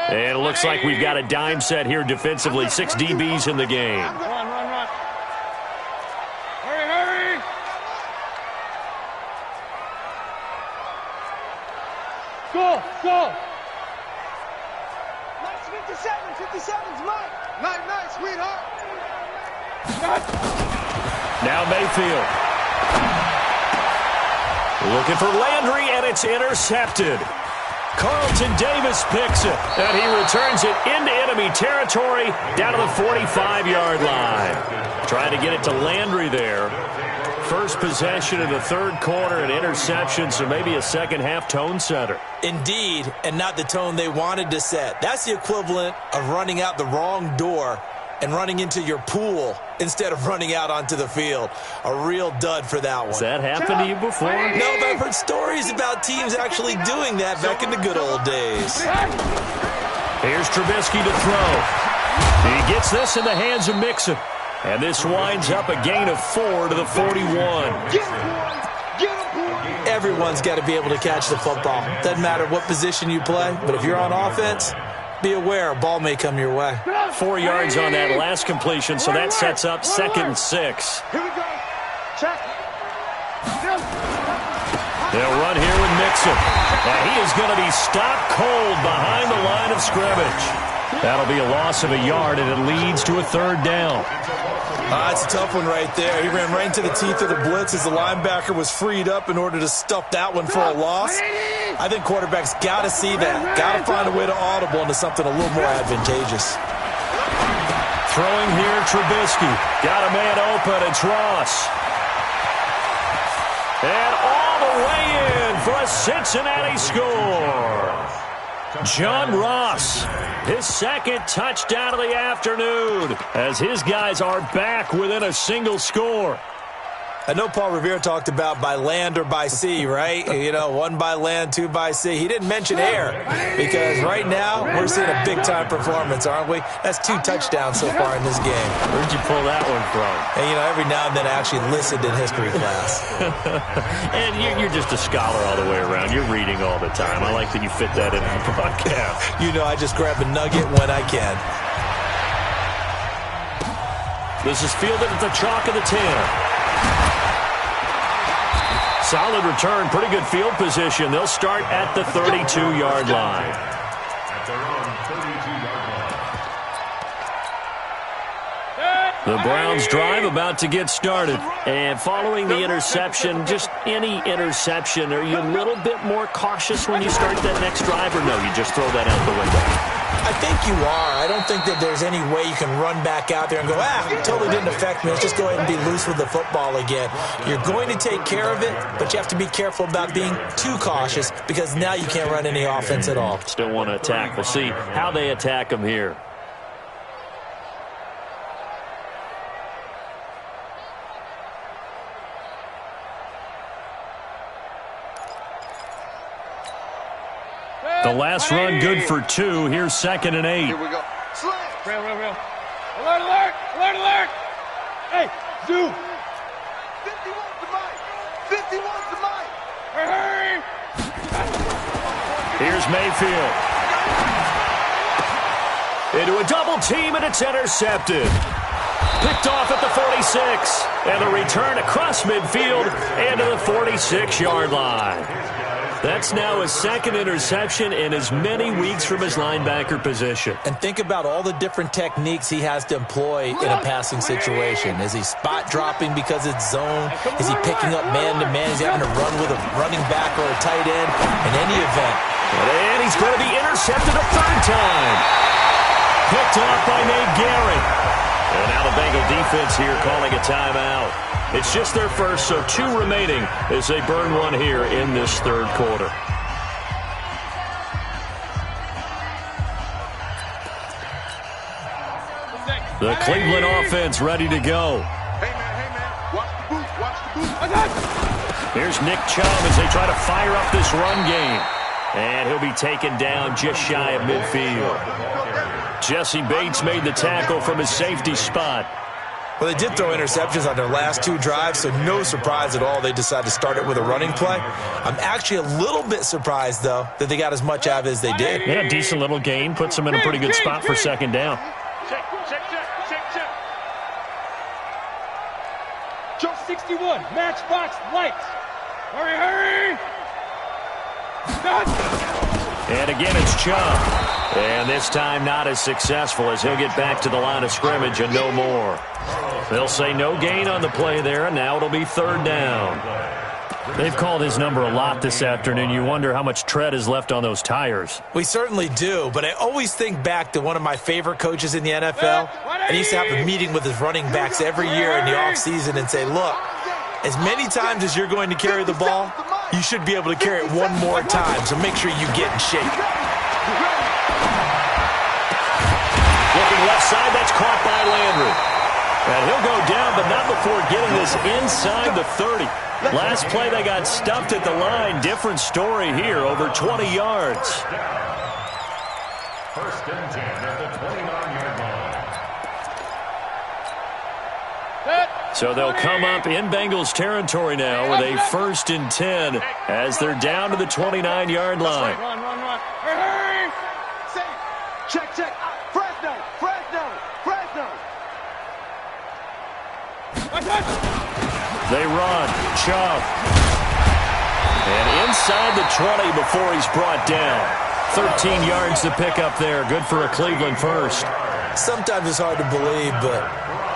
And it looks like we've got a dime set here defensively. 6 DBs in the game. Run. Hurry. Go. Nice 57's Mike. Nice, sweetheart. Now Mayfield. Looking for Landry, and it's intercepted. Carlton Davis picks it, and he returns it into enemy territory down to the 45-yard line. Trying to get it to Landry there. First possession of the third quarter, an interception, so maybe a second-half tone setter. Indeed, and not the tone they wanted to set. That's the equivalent of running out the wrong door and running into your pool instead of running out onto the field. A real dud for that one. Has that happened to you before? No, but I've heard stories about teams actually doing that back in the good old days. Here's Trubisky to throw. He gets this in the hands of Mixon. And this winds up a gain of 4 to the 41. Everyone's got to be able to catch the football. Doesn't matter what position you play, but if you're on offense, be aware a ball may come your way. 4 yards on that last completion, so that sets up 2nd and 6. Here we go. Check. They'll run here with Mixon. And he is going to be stopped cold behind the line of scrimmage. That'll be a loss of a yard, and it leads to a 3rd down. It's a tough one right there. He ran right into the teeth of the blitz as the linebacker was freed up in order to stuff that one for a loss. I think quarterbacks got to see that. Got to find a way to audible into something a little more advantageous. Throwing here, Trubisky. Got a man open. It's Ross. And all the way in for a Cincinnati score. John Ross, his 2nd touchdown of the afternoon, as his guys are back within a single score. I know Paul Revere talked about by land or by sea, right? You know, 1 by land, 2 by sea. He didn't mention air because right now we're seeing a big-time performance, aren't we? That's 2 touchdowns so far in this game. Where'd you pull that one from? And, you know, every now and then I actually listened in history class. And you're just a scholar all the way around. You're reading all the time. I like that you fit that into the broadcast. You know, I just grab a nugget when I can. This is fielded at the chalk of the 10. Solid return, pretty good field position. They'll start at the 32-yard line. At their own 32-yard line. The Browns drive about to get started. And following the interception, just any interception, are you a little bit more cautious when you start that next drive, or no, you just throw that out the window? I think you are. I don't think that there's any way you can run back out there and go, it totally didn't affect me. Let's just go ahead and be loose with the football again. You're going to take care of it, but you have to be careful about being too cautious because now you can't run any offense at all. Still want to attack. We'll see how they attack them here. The last run good for 2. Here's 2nd and 8. Here we go. Real. Alert, alert! Alert, alert! Hey, Zoo! 51 to Mike! 51 to Mike! Hurry! Here's Mayfield. Into a double team, and it's intercepted. Picked off at the 46. And the return across midfield and to the 46-yard line. That's now his 2nd interception in as many weeks from his linebacker position. And think about all the different techniques he has to employ in a passing situation. Is he spot dropping because it's zone? Is he picking up man-to-man? Is he having to run with a running back or a tight end? In any event. And he's going to be intercepted a 3rd time. Picked off by Nate Garrett. And now the Bengal defense here calling a timeout. It's just their first, so 2 remaining as they burn one here in this 3rd quarter. The Cleveland offense ready to go. Hey, man, watch the boot. Here's Nick Chubb as they try to fire up this run game. And he'll be taken down just shy of midfield. Jesse Bates made the tackle from his safety spot. Well, they did throw interceptions on their last 2 drives, so no surprise at all they decided to start it with a running play. I'm actually a little bit surprised, though, that they got as much out of it as they did. Yeah, decent little gain. Puts them in a pretty good spot for 2nd down. Check. Joe 61, matchbox lights. Hurry! And again, it's Chubb. And this time not as successful as he'll get back to the line of scrimmage and no more. They'll say no gain on the play there, and now it'll be 3rd down. They've called his number a lot this afternoon. You wonder how much tread is left on those tires. We certainly do, but I always think back to one of my favorite coaches in the NFL. And he used to have a meeting with his running backs every year in the offseason and say, look, as many times as you're going to carry the ball, you should be able to carry it one more time, so make sure you get in shape. Looking left side, that's caught by Landry. And he'll go down, but not before getting this inside the 30. Last play, they got stuffed at the line. Different story here, over 20 yards. 1st and 10 at the 29-yard line. So they'll come up in Bengals territory now with a 1st and 10 as they're down to the 29-yard line. Run. Hurry! Check. Fresno. They run. Chubb. And inside the 20 before he's brought down. 13 yards to pick up there. Good for a Cleveland first. Sometimes it's hard to believe, but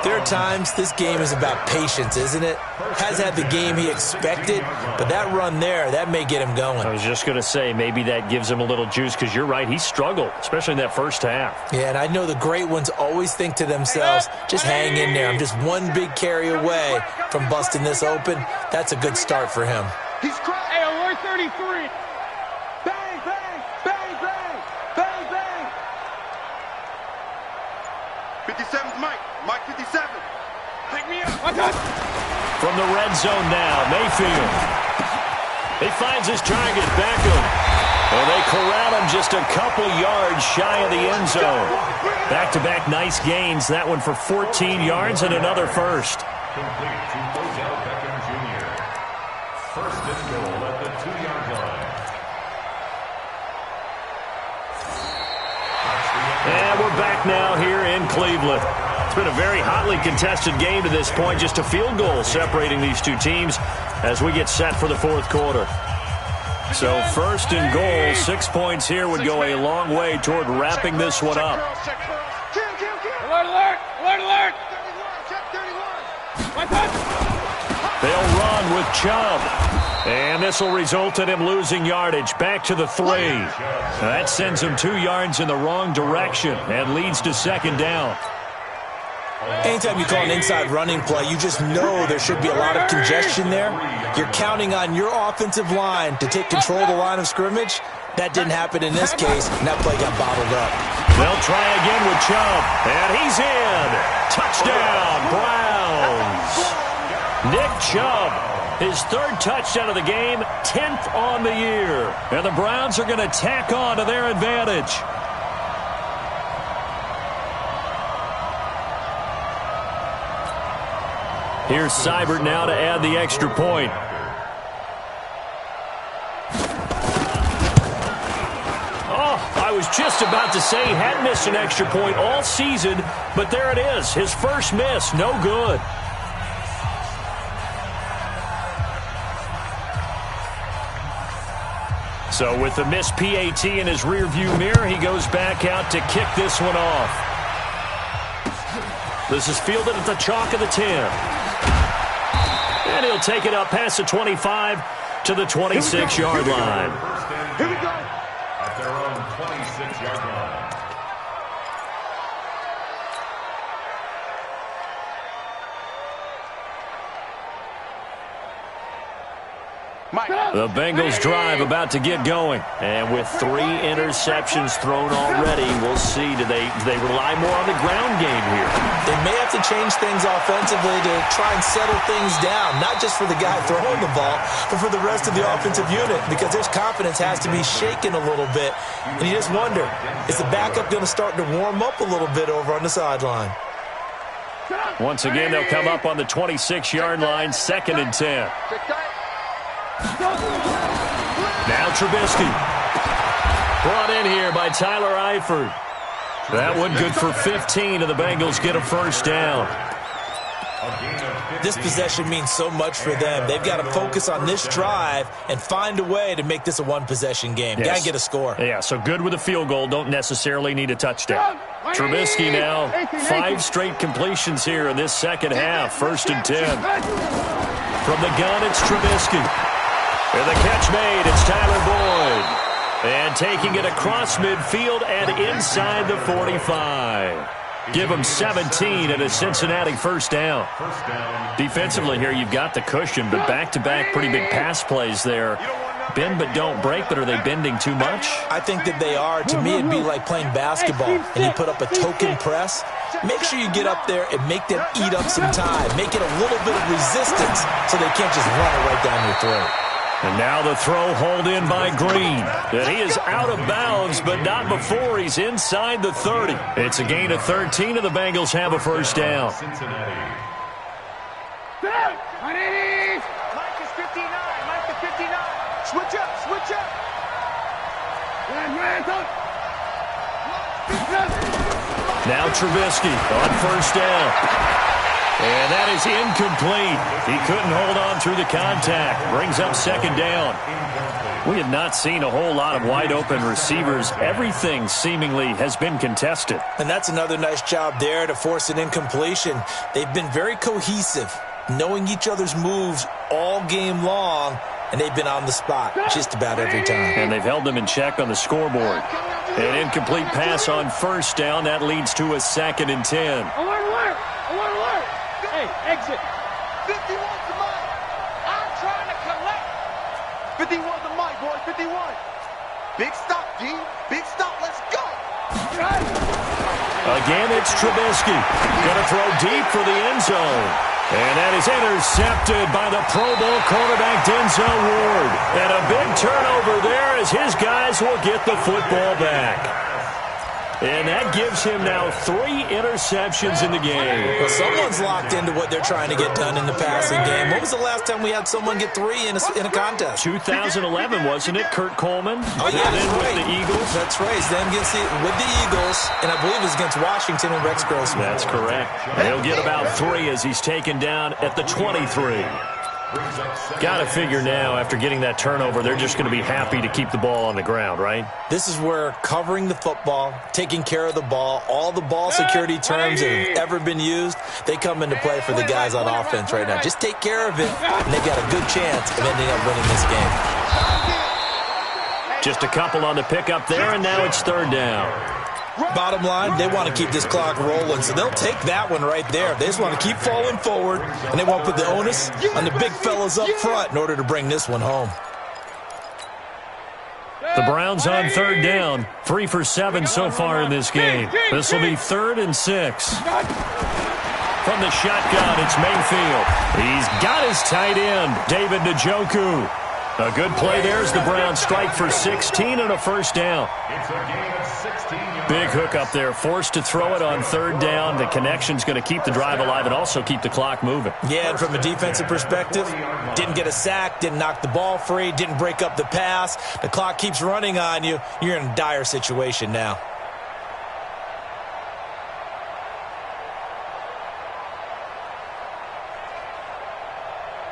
there are times this game is about patience, isn't it? Has had the game he expected, but that run there, that may get him going. I was just going to say, maybe that gives him a little juice because you're right, he struggled, especially in that first half. Yeah, and I know the great ones always think to themselves, just hang in there. I'm just one big carry away from busting this open. That's a good start for him. He's crying. Hey, alert 33. Bang, bang, bang, bang, bang, bang. 57's Mike. Mike 57. Pick me up. From the red zone now, Mayfield. He finds his target, Beckham. And they corral him just a couple yards shy of the end zone. Back-to-back nice gains. That one for 14 yards and another first. Complete to Odell Beckham Jr. 1st and goal at the 2-yard line. And we're back now here in Cleveland. been a very hotly contested game to this point. Just a field goal separating these two teams as we get set for the fourth quarter. So first and goal, 6 points here would go a long way toward wrapping this one up. Alert, alert! Alert, alert! They'll run with Chubb. And this will result in him losing yardage. Back to the 3. That sends him 2 yards in the wrong direction and leads to second down. Anytime you call an inside running play, you just know there should be a lot of congestion there. You're counting on your offensive line to take control of the line of scrimmage. That didn't happen in this case, and that play got bottled up. They'll try again with Chubb, and he's in. Touchdown, Browns. Nick Chubb, his 3rd touchdown of the game, 10th on the year. And the Browns are going to tack on to their advantage. Here's Seibert now to add the extra point. I was just about to say he hadn't missed an extra point all season, but there it is. His first miss, no good. So with the missed PAT in his rearview mirror, he goes back out to kick this one off. This is fielded at the chalk of the 10. And he'll take it up past the 25 to the 26-yard line. Here we go. At their own 26-yard line. The Bengals drive about to get going. And with 3 interceptions thrown already, we'll see. Do they rely more on the ground game here? They may have to change things offensively to try and settle things down, not just for the guy throwing the ball, but for the rest of the offensive unit, because their confidence has to be shaken a little bit. And you just wonder, is the backup going to start to warm up a little bit over on the sideline? Once again, they'll come up on the 26-yard line, 2nd and 10. Now Trubisky. Brought in here by Tyler Eifert. That one good for 15, and the Bengals get a first down. This possession means so much for them. They've got to focus on this drive and find a way to make this a one-possession game. Yes. Got to get a score. Yeah, so good with a field goal. Don't necessarily need a touchdown. Trubisky now, 5 straight completions here in this second half. 1st and 10. From the gun, it's Trubisky. And the catch made, it's Tyler Boyd. And taking it across midfield and inside the 45. Give him 17 and a Cincinnati first down. Defensively here, you've got the cushion, but back-to-back pretty big pass plays there. Bend but don't break, but are they bending too much? I think that they are. To me, it'd be like playing basketball, and you put up a token press. Make sure you get up there and make them eat up some time. Make it a little bit of resistance so they can't just run it right down your throat. And now the throw hauled in by Green. And he is out of bounds, but not before he's inside the 30. It's a gain of 13, and the Bengals have a first down. Cincinnati. Mike is 59. Mike is 59. Switch up. Switch up. Now Trubisky on first down. And that is incomplete. He couldn't hold on through the contact. Brings up second down. We have not seen a whole lot of wide-open receivers. Everything seemingly has been contested. And that's another nice job there to force an incompletion. They've been very cohesive, knowing each other's moves all game long, and they've been on the spot just about every time. And they've held them in check on the scoreboard. An incomplete pass on first down. That leads to a 2nd and 10. Alert, alert. Alert, alert. Hey, exit. 51 to Mike. I'm trying to collect. 51 to Mike, boys. 51. Big stop, D. Big stop. Let's go. Again, it's Trubisky. Going to throw deep for the end zone. And that is intercepted by the Pro Bowl quarterback Denzel Ward. And a big turnover there as his guys will get the football back. And that gives him now 3 interceptions in the game. Well, someone's locked into what they're trying to get done in the passing game. When was the last time we had someone get 3 in a contest? 2011, wasn't it? Kurt Coleman. Oh, yeah, that's right. With the Eagles. That's right. It's them with the Eagles, and I believe it's against Washington and Rex Grossman. That's correct. He'll get about 3 as he's taken down at the 23. Got to figure now, after getting that turnover, they're just going to be happy to keep the ball on the ground, right? This is where covering the football, taking care of the ball, all the ball security terms that have ever been used, they come into play for the guys on offense right now. Just take care of it, and they've got a good chance of ending up winning this game. Just a couple on the pickup there, and now it's 3rd down. Bottom line, they want to keep this clock rolling, so they'll take that one right there. They just want to keep falling forward, and they want to put the onus on the big fellas up front in order to bring this one home. The Browns on 3rd down, 3 for 7 so far in this game. This will be 3rd and 6. From the shotgun, it's Mayfield. He's got his tight end, David Njoku. A good play there as the Browns strike for 16 and a 1st down. It's a gain of 16 yards. Big hook up there, forced to throw it on 3rd down. The connection's going to keep the drive alive and also keep the clock moving. Yeah, and from a defensive perspective, didn't get a sack, didn't knock the ball free, didn't break up the pass. The clock keeps running on you. You're in a dire situation now.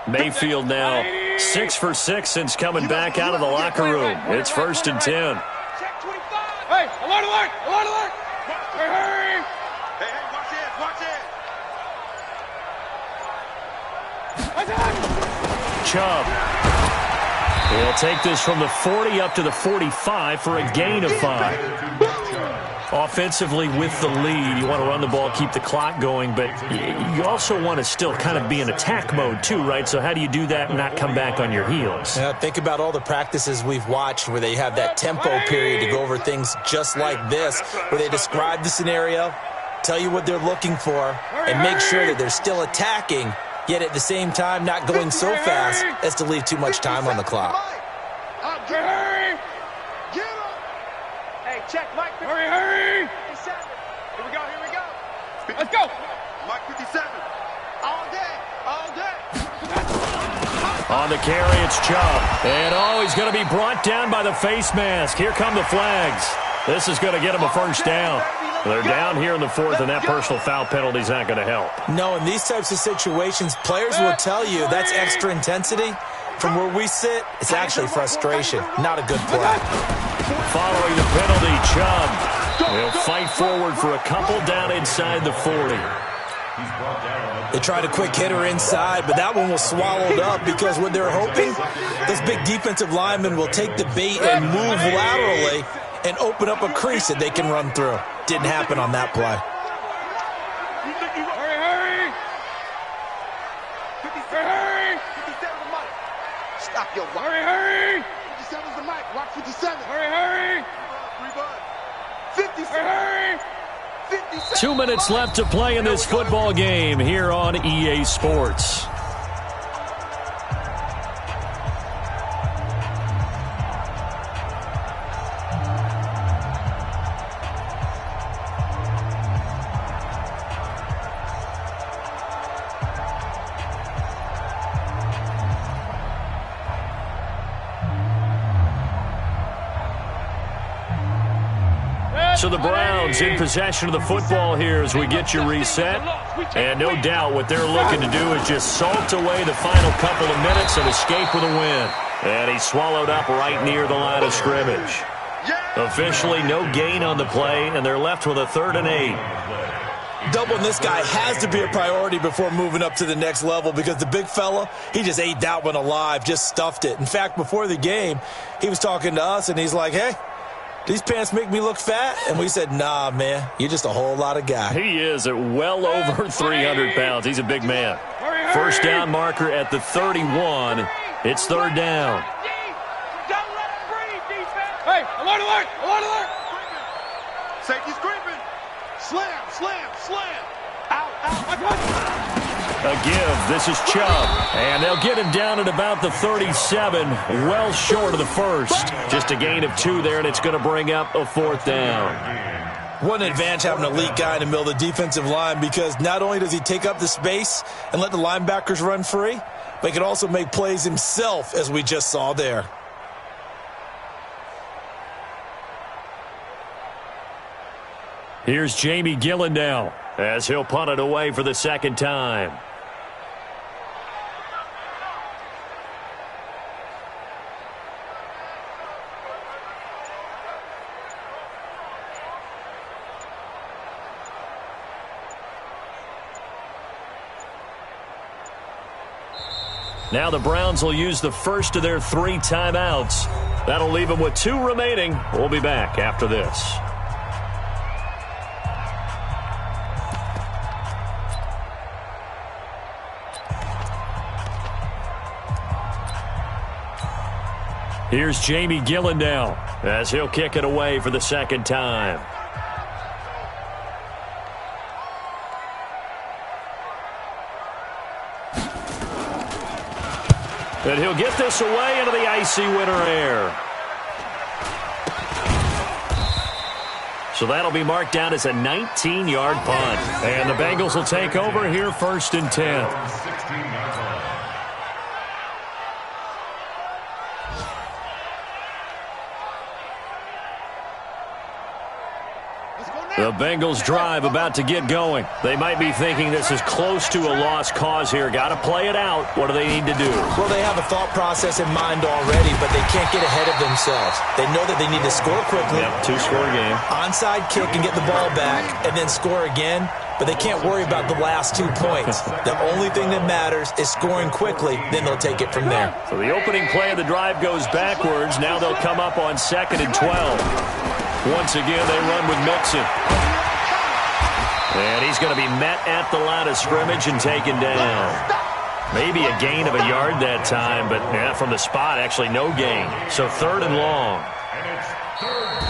Mayfield now 6 for 6 since coming back out of the locker room. It's 1st and 10. Hey, alert, alert, alert, alert. Hey, hey, watch it, watch it. Chubb. He'll take this from the 40 up to the 45 for a gain of 5. Offensively with the lead, you want to run the ball, keep the clock going, but you also want to still kind of be in attack mode too, right? So how do you do that and not come back on your heels? Yeah, think about all the practices we've watched where they have that tempo period to go over things just like this, where they describe the scenario, tell you what they're looking for, and make sure that they're still attacking, yet at the same time not going so fast as to leave too much time on the clock. Hey, check, Mike. Hurry, hurry. 57. Here we go, here we go. Let's go. Mike 57. All day, all day. On the carry, it's Chubb. And, he's going to be brought down by the face mask. Here come the flags. This is going to get him a 1st down. They're down here in the 4th, and that personal foul penalty is not going to help. No, in these types of situations, players will tell you that's extra intensity. From where we sit, it's actually frustration. Not a good play. Following the penalty, Chubb will fight forward for a couple down inside the 40. They tried a quick hitter inside, but that one was swallowed up because what they're hoping, those big defensive linemen will take the bait and move laterally and open up a crease that they can run through. Didn't happen on that play. Hurry, hurry. 57. 57 the mic. Stop your watch. Hurry, hurry. 57's the mic. Watch 57. Hurry, hurry. 57. Hurry. 57. 2 minutes left to play in this football game here on EA Sports. So the Browns in possession of the football here as we get you reset. And no doubt what they're looking to do is just salt away the final couple of minutes and escape with a win. And he's swallowed up right near the line of scrimmage. Officially no gain on the play, and they're left with a 3rd and 8. Doubling this guy has to be a priority before moving up to the next level because the big fella, he just ate that one alive, just stuffed it. In fact, before the game, he was talking to us, and he's like, hey, these pants make me look fat? And we said, nah, man, you're just a whole lot of guy. He is at well over 300 pounds. He's a big man. 1st down marker at the 31. It's 3rd down. Don't let him breathe, defense. Hey, alert, alert, alert, alert. Safety's creeping. Slam, slam, slam. Out, out. A give. This is Chubb. And they'll get him down at about the 37, well short of the 1st. Just a gain of 2 there, and it's going to bring up a 4th down. What an advantage having an elite guy in the middle of the defensive line, because not only does he take up the space and let the linebackers run free, but he can also make plays himself, as we just saw there. Here's Jamie Gillen now, as he'll punt it away for the second time. Now the Browns will use the first of their 3 timeouts. That'll leave them with 2 remaining. We'll be back after this. Here's Jamie Gillen now, as he'll kick it away for the second time. And he'll get this away into the icy winter air. So that'll be marked down as a 19-yard punt. And the Bengals will take over here, 1st and 10. The Bengals drive about to get going. They might be thinking this is close to a lost cause here. Got to play it out. What do they need to do? Well, they have a thought process in mind already, but they can't get ahead of themselves. They know that they need to score quickly. Yep, 2-score game. Onside kick and get the ball back, and then score again. But they can't worry about the last 2 points. The only thing that matters is scoring quickly. Then they'll take it from there. So the opening play of the drive goes backwards. Now they'll come up on 2nd and 12. Once again, they run with Mixon. And he's going to be met at the line of scrimmage and taken down. Maybe a gain of a yard that time, but from the spot, actually no gain. So 3rd and long.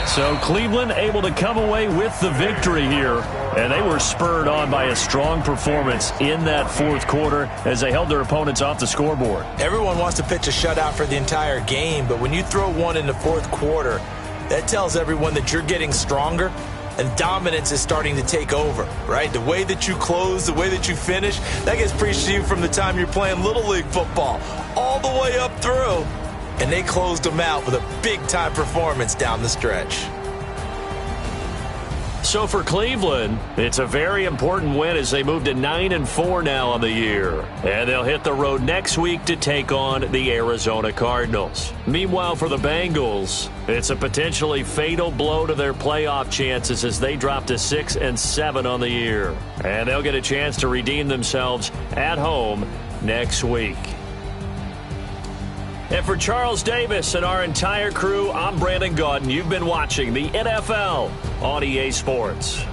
So Cleveland able to come away with the victory here. And they were spurred on by a strong performance in that 4th quarter as they held their opponents off the scoreboard. Everyone wants to pitch a shutout for the entire game, but when you throw one in the 4th quarter, that tells everyone that you're getting stronger and dominance is starting to take over, right? The way that you close, the way that you finish, that gets preached to you from the time you're playing Little League football all the way up through. And they closed them out with a big-time performance down the stretch. So for Cleveland, it's a very important win as they move to 9-4 now on the year. And they'll hit the road next week to take on the Arizona Cardinals. Meanwhile, for the Bengals, it's a potentially fatal blow to their playoff chances as they drop to 6-7 on the year. And they'll get a chance to redeem themselves at home next week. And for Charles Davis and our entire crew, I'm Brandon Gaudin. You've been watching the NFL on EA Sports.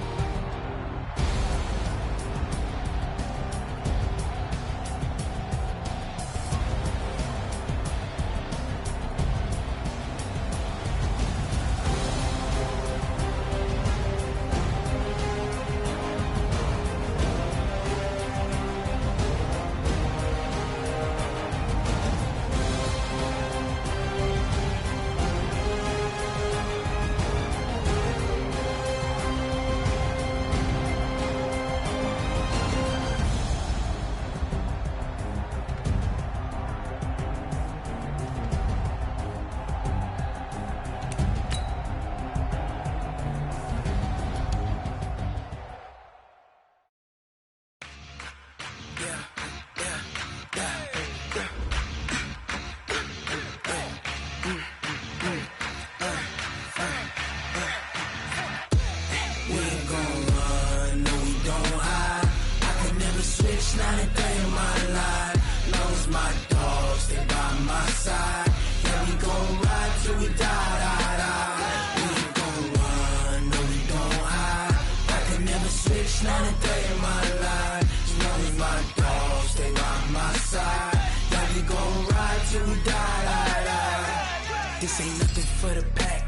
This ain't nothing for the pack.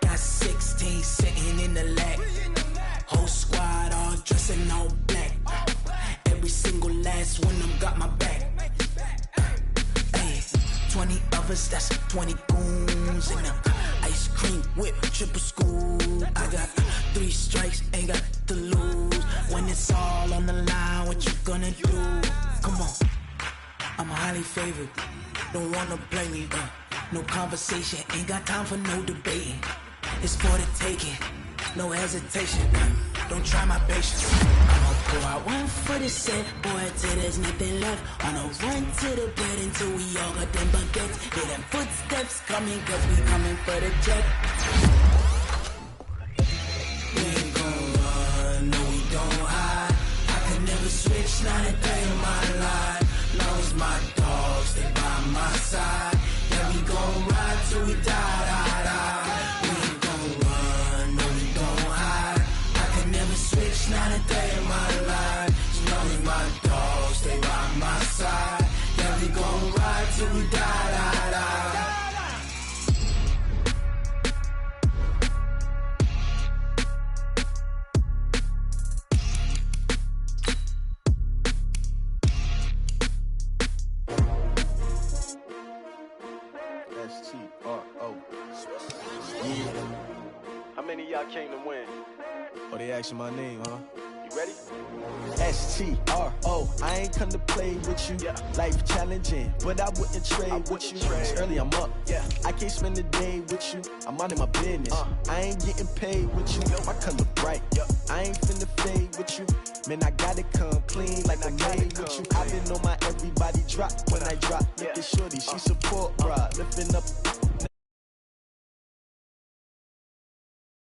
Got 16 sitting in the lap. Whole squad all dressing all black. Every single last one of them got my back. Ay, 20 of brothers, that's 20 goons. And ice cream whip, triple scoop. I got 3 strikes, ain't got to lose. When it's all on the line, what you gonna do? Come on, I'm highly favored. Don't wanna blame me, no conversation, ain't got time for no debating. It's for the taking, no hesitation. Don't try my patience. I'ma pour out one for the set, boy, till there's nothing left. On a run to the bed until we all got them baguettes. Hear them footsteps coming, cause we coming for the jet. We ain't gon' run, no we don't hide. I can never switch, not a day in my life. Long as my dogs stay by my side. Yeah, we gon' ride till we die, die, die. We ain't gon' run, no we don't hide. I can never switch, not a day in my life. As long as my dogs stay by my side. Yeah, we gon' ride till we die, die, die. How many of y'all came to win? Oh, they asking my name, huh? You ready? S-T-R-O, I ain't come to play with you. Yeah. Life challenging, but I wouldn't trade with you. trade. It's early, I'm up. Yeah. I can't spend the day with you. I'm minding my business. I ain't getting paid with you. My color bright. I ain't finna fade with you. Man, I gotta come clean like I made with you. I been on my everybody drop when I drop. Look at shorty, she support, bruh. Lifting up